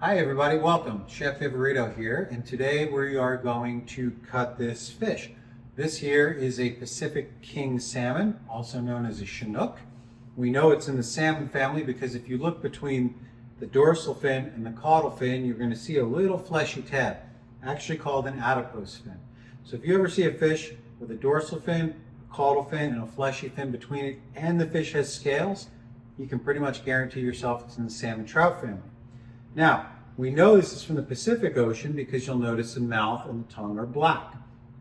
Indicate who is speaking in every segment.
Speaker 1: Hi everybody, welcome. Chef Ivorito here, and today we are going to cut this fish. This here is a Pacific King Salmon, also known as a Chinook. We know it's in the salmon family because if you look between the dorsal fin and the caudal fin, you're going to see a little fleshy tab, actually called an adipose fin. So if you ever see a fish with a dorsal fin, a caudal fin, and a fleshy fin between it, and the fish has scales, you can pretty much guarantee yourself it's in the salmon trout family. Now, we know this is from the Pacific Ocean because you'll notice the mouth and the tongue are black.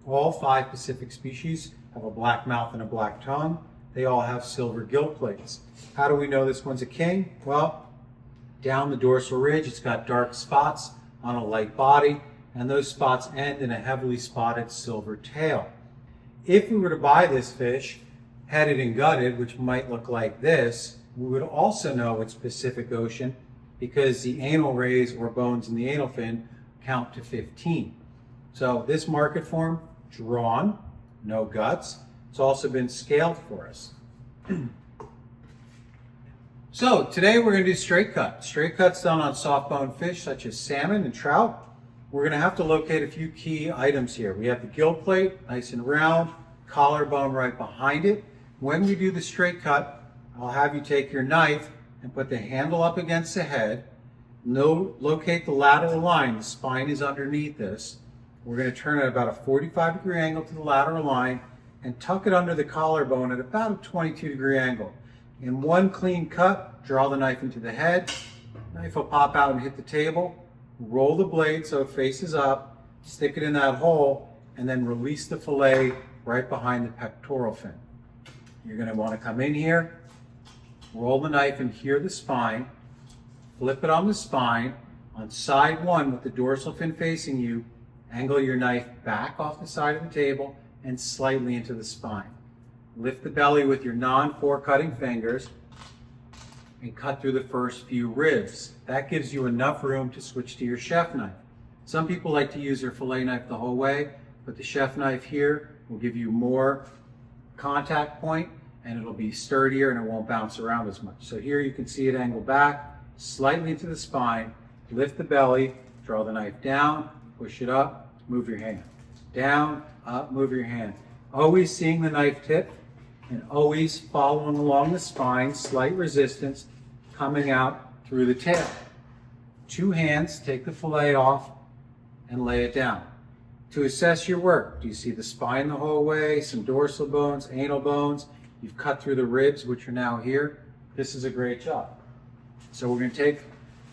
Speaker 1: All 5 Pacific species have a black mouth and a black tongue. They all have silver gill plates. How do we know this one's a king? Well, down the dorsal ridge, it's got dark spots on a light body, and those spots end in a heavily spotted silver tail. If we were to buy this fish headed and gutted, which might look like this, we would also know it's Pacific Ocean because the anal rays or bones in the anal fin count to 15. So this market form, drawn, no guts. It's also been scaled for us. So today we're going to do straight cut. Straight cuts done on soft bone fish such as salmon and trout. We're going to have to locate a few key items here. We have the gill plate, nice and round, collarbone right behind it. When we do the straight cut, I'll have you take your knife and put the handle up against the head. Locate the lateral line. The spine is underneath this. We're going to turn it at about a 45-degree angle to the lateral line and tuck it under the collarbone at about a 22-degree angle. In one clean cut, draw the knife into the head. Knife will pop out and hit the table. Roll the blade so it faces up. Stick it in that hole and then release the fillet right behind the pectoral fin. You're going to want to come in here, roll the knife and hear the spine, flip it on the spine. On side 1 with the dorsal fin facing you, angle your knife back off the side of the table and slightly into the spine. Lift the belly with your non-fork cutting fingers and cut through the first few ribs. That gives you enough room to switch to your chef knife. Some people like to use their fillet knife the whole way, but the chef knife here will give you more contact point and it'll be sturdier and it won't bounce around as much. So here you can see it angle back, slightly into the spine, lift the belly, draw the knife down, push it up, move your hand. Down, up, move your hand. Always seeing the knife tip and always following along the spine, slight resistance coming out through the tail. 2 hands, take the fillet off and lay it down. To assess your work, do you see the spine the whole way, some dorsal bones, anal bones? You've cut through the ribs, which are now here. This is a great job. So we're going to take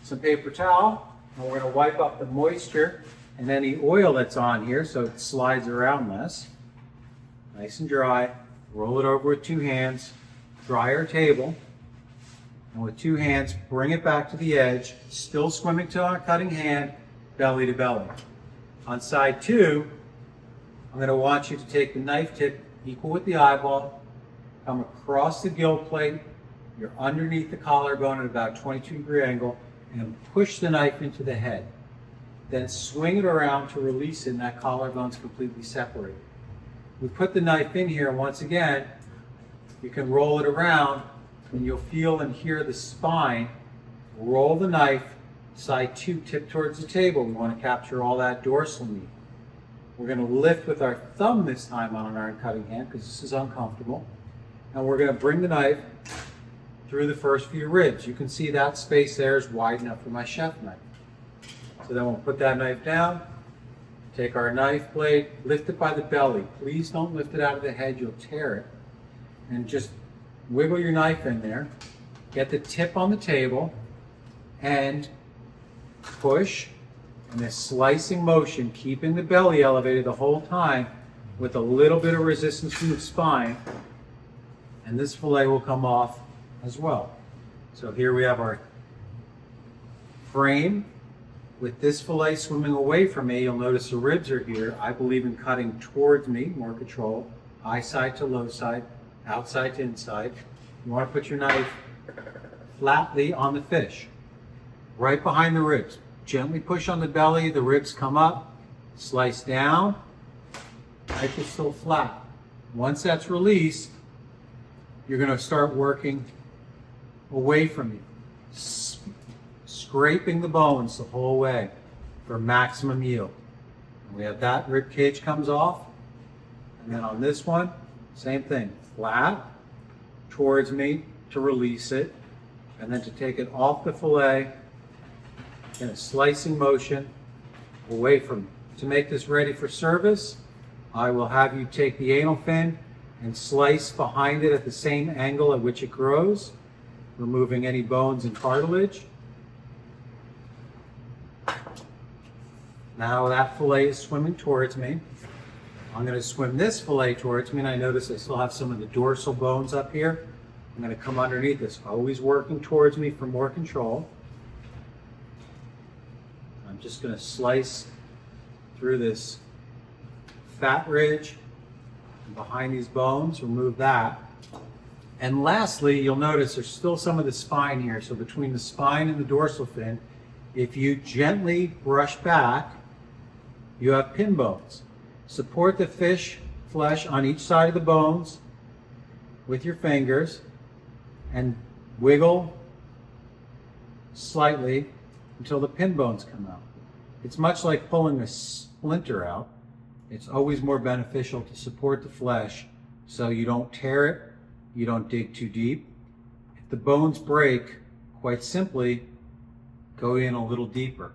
Speaker 1: some paper towel and we're going to wipe up the moisture and any oil that's on here so it slides around less. Nice and dry. Roll it over with 2 hands. Dry our table. And with 2 hands, bring it back to the edge, still swimming to our cutting hand, belly to belly. On side 2, I'm going to want you to take the knife tip equal with the eyeball, come across the gill plate, you're underneath the collarbone at about 22-degree angle, and push the knife into the head. Then swing it around to release it, and that collarbone's completely separated. We put the knife in here, and once again, you can roll it around, and you'll feel and hear the spine. Roll the knife, side 2, tip towards the table. We want to capture all that dorsal meat. We're going to lift with our thumb this time on an iron cutting hand because this is uncomfortable. And we're going to bring the knife through the first few ribs. You can see that space there is wide enough for my chef knife. So then we'll put that knife down, take our knife blade, lift it by the belly. Please don't lift it out of the head, you'll tear it. And just wiggle your knife in there, get the tip on the table, and push in this slicing motion, keeping the belly elevated the whole time with a little bit of resistance from the spine, and this fillet will come off as well. So here we have our frame with this fillet swimming away from me. You'll notice the ribs are here. I believe in cutting towards me, more control, high side to low side, outside to inside. You want to put your knife flatly on the fish, right behind the ribs. Gently push on the belly, the ribs come up, slice down, knife is still flat. Once that's released, you're going to start working away from you. scraping the bones the whole way for maximum yield. And we have that rib cage comes off. And then on this one, same thing, flat towards me to release it, and then to take it off the fillet in a slicing motion away from me. To make this ready for service, I will have you take the anal fin and slice behind it at the same angle at which it grows, removing any bones and cartilage. Now that fillet is swimming towards me. I'm going to swim this fillet towards me, and I notice I still have some of the dorsal bones up here. I'm going to come underneath this, always working towards me for more control. I'm just going to slice through this fat ridge and behind these bones, remove that. And lastly, you'll notice there's still some of the spine here. So between the spine and the dorsal fin, if you gently brush back, you have pin bones. Support the fish flesh on each side of the bones with your fingers and wiggle slightly until the pin bones come out. It's much like pulling a splinter out. It's always more beneficial to support the flesh so you don't tear it, you don't dig too deep. If the bones break, quite simply, go in a little deeper.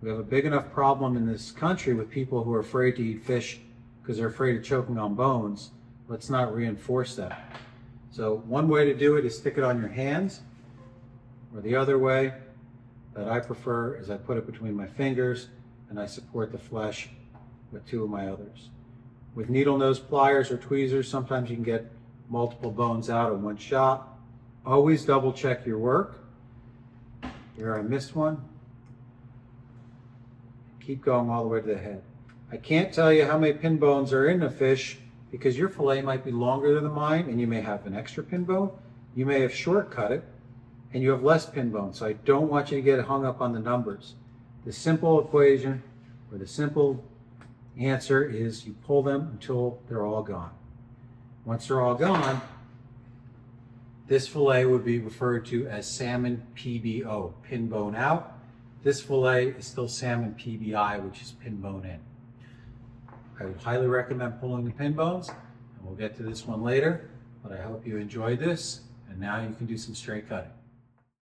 Speaker 1: We have a big enough problem in this country with people who are afraid to eat fish because they're afraid of choking on bones. Let's not reinforce that. So one way to do it is stick it on your hands, or the other way that I prefer is I put it between my fingers and I support the flesh with two of my others. With needle nose pliers or tweezers, sometimes you can get multiple bones out in one shot. Always double check your work. Here I missed one. Keep going all the way to the head. I can't tell you how many pin bones are in a fish because your fillet might be longer than mine and you may have an extra pin bone. You may have shortcut it and you have less pin bones. So I don't want you to get hung up on the numbers. The simple equation or the simple answer is you pull them until they're all gone. Once they're all gone, this fillet would be referred to as salmon PBO, pin bone out. This fillet is still salmon PBI, which is pin bone in. I would highly recommend pulling the pin bones, and we'll get to this one later, but I hope you enjoyed this, and now you can do some straight cutting.